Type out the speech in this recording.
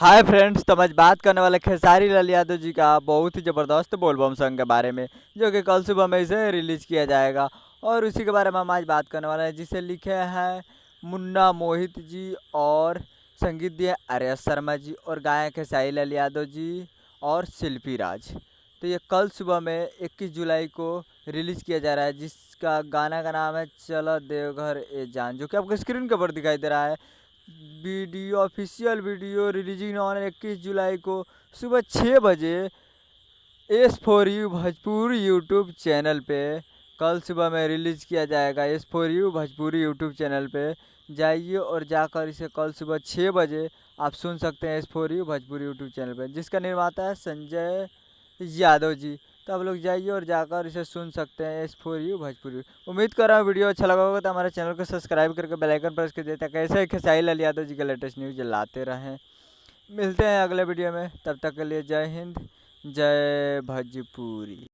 Hi friends, तो हम आज बात करने वाले खेसारी लाल यादव जी का बहुत ही ज़बरदस्त बोलबम सॉन्ग के बारे में, जो कि कल सुबह में इसे रिलीज किया जाएगा। और उसी के बारे में हम आज बात करने वाले हैं, जिसे लिखे हैं मुन्ना मोहित जी और संगीत दिए आर्या शर्मा जी और गायक खेसारी लाल यादव जी और शिल्पी राज। तो ये कल सुबह में 21 जुलाई को रिलीज किया जा रहा है, जिसका गाना का नाम है चलो देवघर ए जान, जो कि आपको स्क्रीन के ऊपर दिखाई दे रहा है। Video official video releasing on 21 जुलाई को सुबह 6 बजे S for you Bhojpuri YouTube channel पे कल सुबह में रिलीज़ किया जाएगा। S for you Bhojpuri YouTube channel पे जाइए और जाकर इसे कल सुबह 6 बजे आप सुन सकते हैं। S for you Bhojpuri YouTube channel पे, जिसका निर्माता है संजय यादव जी। तो आप लोग जाइए और जाकर इसे सुन सकते हैं। S for you Bhojpuri. उम्मीद कर रहा हूँ वीडियो अच्छा लगा होगा, तो हमारे चैनल को सब्सक्राइब करके बेल आइकन प्रेस कर दें, ताकि ऐसे ही खेसारी लाल यादव जी के लेटेस्ट न्यूज़ लाते रहें। मिलते हैं अगले वीडियो में, तब तक के लिए जय हिंद, जय भोजपुरी।